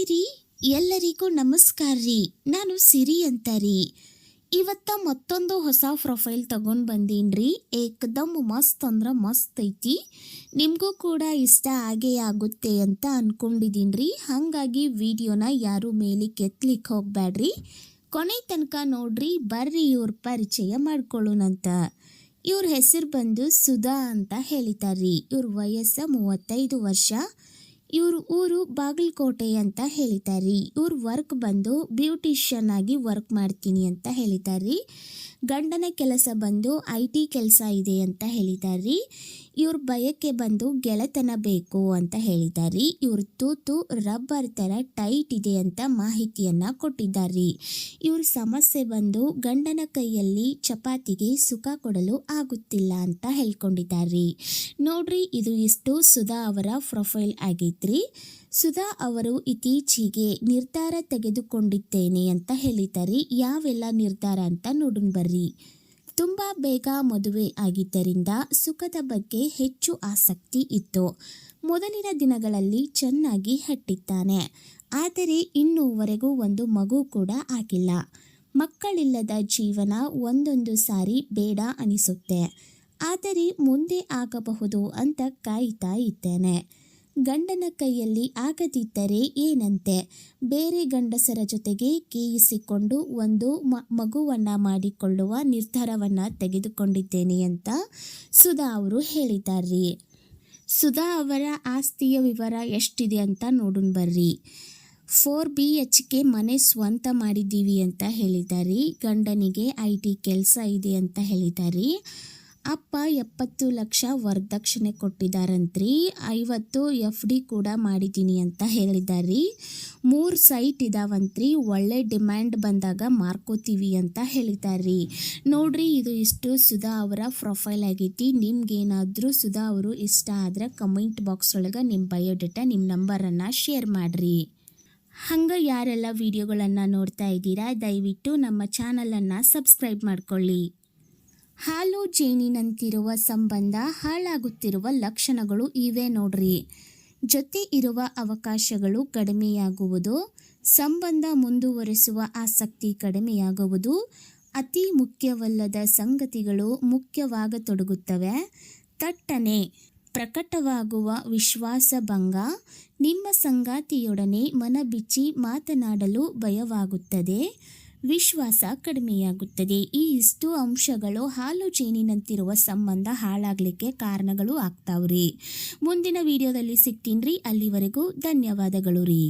Hi ರೀ, ಎಲ್ಲರಿಗೂ ನಮಸ್ಕಾರ ರೀ. ನಾನು ಸಿರಿ ಅಂತ ರೀ. ಇವತ್ತ ಮತ್ತೊಂದು ಹೊಸ ಪ್ರೊಫೈಲ್ ತಗೊಂಡು ಬಂದೀನ್ರಿ. ಏಕದಮ್ ಮಸ್ತ್ ಅಂದ್ರೆ ಮಸ್ತ್ ಐತಿ. ನಿಮಗೂ ಕೂಡ ಇಷ್ಟ ಆಗೇ ಆಗುತ್ತೆ ಅಂತ ಅನ್ಕೊಂಡಿದ್ದೀನಿ. ಹಾಗಾಗಿ ವಿಡಿಯೋನ ಯಾರು ಮೇಲೆ ಕೆತ್ತಲಿಕ್ಕೆ ಹೋಗ್ಬೇಡ್ರಿ, ಕೊನೆ ತನಕ ನೋಡ್ರಿ. ಬರ್ರಿ ಇವ್ರ ಪರಿಚಯ ಮಾಡ್ಕೊಳ್ಳೋಣಂತ. ಇವ್ರ ಹೆಸರು ಬಂದು ಸುಧಾ ಅಂತ ಹೇಳಿತಾರ್ರಿ. ಇವ್ರ ವಯಸ್ಸು 35 ವರ್ಷ. ಇವ್ರ ಊರು ಬಾಗಲಕೋಟೆ ಅಂತ ಹೇಳಿತಾರ್ರಿ. ಇವ್ರ ವರ್ಕ್ ಬಂದು ಬ್ಯೂಟಿಷಿಯನ್ ಆಗಿ ವರ್ಕ್ ಮಾಡ್ತೀನಿ ಅಂತ ಹೇಳಿತಾರ್ರಿ. ಗಂಡನ ಕೆಲಸ ಬಂದು IT ಕೆಲಸ ಇದೆ ಅಂತ ಹೇಳಿತಾರ್ರಿ. ಇವ್ರ ಬಯಕೆ ಬಂದು ಗೆಳೆತನ ಬೇಕು ಅಂತ ಹೇಳಿದಾರ್ರಿ. ಇವ್ರ ತೂತು ರಬ್ಬರ್ ಥರ ಟೈಟ್ ಇದೆ ಅಂತ ಮಾಹಿತಿಯನ್ನು ಕೊಟ್ಟಿದ್ದಾರ್ರಿ. ಇವ್ರ ಸಮಸ್ಯೆ ಬಂದು ಗಂಡನ ಕೈಯಲ್ಲಿ ಚಪಾತಿಗೆ ಸುಖ ಕೊಡಲು ಆಗುತ್ತಿಲ್ಲ ಅಂತ ಹೇಳ್ಕೊಂಡಿದ್ದಾರ್ರಿ. ನೋಡ್ರಿ, ಇದು ಇಷ್ಟು ಸುಧಾ ಅವರ ಪ್ರೊಫೈಲ್ ಆಗೈತ್ರಿ. ಸುಧಾ ಅವರು ಇತ್ತೀಚೆಗೆ ನಿರ್ಧಾರ ತೆಗೆದುಕೊಂಡಿದ್ದೇನೆ ಅಂತ ಹೇಳಿದ್ದಾರೆ. ಯಾವೆಲ್ಲ ನಿರ್ಧಾರ ಅಂತ ನೋಡೋಣ ಬರ್ರಿ. ತುಂಬ ಬೇಗ ಮದುವೆ ಆಗಿದ್ದರಿಂದ ಸುಖದ ಬಗ್ಗೆ ಹೆಚ್ಚು ಆಸಕ್ತಿ ಇತ್ತು. ಮೊದಲಿನ ದಿನಗಳಲ್ಲಿ ಚೆನ್ನಾಗಿ ಹಟ್ಟಿದ್ದಾನೆ. ಆದರೆ ಇನ್ನೂವರೆಗೂ ಒಂದು ಮಗು ಕೂಡ ಆಗಿಲ್ಲ. ಮಕ್ಕಳಿಲ್ಲದ ಜೀವನ ಒಂದೊಂದು ಸಾರಿ ಬೇಡ ಅನಿಸುತ್ತೆ. ಆದರೆ ಮುಂದೆ ಆಗಬಹುದು ಅಂತ ಕಾಯ್ತಾ ಇದ್ದೇನೆ. ಗಂಡನ ಕೈಯಲ್ಲಿ ಆಗದಿದ್ದರೆ ಏನಂತೆ, ಬೇರೆ ಗಂಡಸರ ಜೊತೆಗೆ ಕೇಯಿಸಿಕೊಂಡು ಒಂದು ಮಗುವನ್ನು ಮಾಡಿಕೊಳ್ಳುವ ನಿರ್ಧಾರವನ್ನು ತೆಗೆದುಕೊಂಡಿದ್ದೇನೆ ಅಂತ ಸುಧಾ ಅವರು ಹೇಳಿದ್ದಾರೆ. ಸುಧಾ ಅವರ ಆಸ್ತಿಯ ವಿವರ ಎಷ್ಟಿದೆ ಅಂತ ನೋಡೋಣ ಬರ್ರಿ. 4 BHK ಮನೆ ಸ್ವಂತ ಮಾಡಿದ್ದೀವಿ ಅಂತ ಹೇಳಿದ್ದಾರೆ. ಗಂಡನಿಗೆ IT ಕೆಲಸ ಇದೆ ಅಂತ ಹೇಳಿದ್ದಾರೆ. ಅಪ್ಪ 70 ಲಕ್ಷ ವರದಕ್ಷಿಣೆ ಕೊಟ್ಟಿದ್ದಾರಂತ್ರಿ. 50 FD ಕೂಡ ಮಾಡಿದ್ದೀನಿ ಅಂತ ಹೇಳಿದ್ದಾರೆ. 3 ಸೈಟ್ ಇದಾವಂತ್ರಿ. ಒಳ್ಳೆ ಡಿಮ್ಯಾಂಡ್ ಬಂದಾಗ ಮಾರ್ಕೋತೀವಿ ಅಂತ ಹೇಳಿದ್ದಾರೆ. ನೋಡ್ರಿ, ಇದು ಇಷ್ಟು ಸುಧಾ ಅವರ ಪ್ರೊಫೈಲ್ ಆಗೈತಿ. ನಿಮ್ಗೇನಾದರೂ ಸುಧಾ ಅವರು ಇಷ್ಟ ಆದರೆ ಕಮೆಂಟ್ ಬಾಕ್ಸ್ ಒಳಗೆ ನಿಮ್ಮ ಬಯೋಡೇಟಾ, ನಿಮ್ಮ ನಂಬರನ್ನು ಶೇರ್ ಮಾಡಿರಿ. ಹಂಗೆ ಯಾರೆಲ್ಲ ವಿಡಿಯೋಗಳನ್ನು ನೋಡ್ತಾ ಇದ್ದೀರಾ, ದಯವಿಟ್ಟು ನಮ್ಮ ಚಾನಲನ್ನು ಸಬ್ಸ್ಕ್ರೈಬ್ ಮಾಡ್ಕೊಳ್ಳಿ. ಹಾಲು ಜೇನಿನಂತಿರುವ ಸಂಬಂಧ ಹಾಳಾಗುತ್ತಿರುವ ಲಕ್ಷಣಗಳು ಇವೆ ನೋಡ್ರಿ. ಜೊತೆ ಇರುವ ಅವಕಾಶಗಳು ಕಡಿಮೆಯಾಗುವುದು, ಸಂಬಂಧ ಮುಂದುವರಿಸುವ ಆಸಕ್ತಿ ಕಡಿಮೆಯಾಗುವುದು, ಅತಿ ಮುಖ್ಯವಲ್ಲದ ಸಂಗತಿಗಳು ಮುಖ್ಯವಾಗತೊಡಗುತ್ತವೆ, ತಟ್ಟನೆ ಪ್ರಕಟವಾಗುವ ವಿಶ್ವಾಸಭಂಗ, ನಿಮ್ಮ ಸಂಗಾತಿಯೊಡನೆ ಮನಬಿಚ್ಚಿ ಮಾತನಾಡಲು ಭಯವಾಗುತ್ತದೆ, ವಿಶ್ವಾಸ ಕಡಿಮೆಯಾಗುತ್ತದೆ. ಈ ಇಷ್ಟು ಅಂಶಗಳು ಹಾಲು ಜೇನಿನಂತಿರುವ ಸಂಬಂಧ ಹಾಳಾಗಲಿಕ್ಕೆ ಕಾರಣಗಳು ಆಗ್ತಾವ್ರಿ. ಮುಂದಿನ ವಿಡಿಯೋದಲ್ಲಿ ಸಿಗ್ತೀನಿ. ಅಲ್ಲಿವರೆಗೂ ಧನ್ಯವಾದಗಳು ರೀ.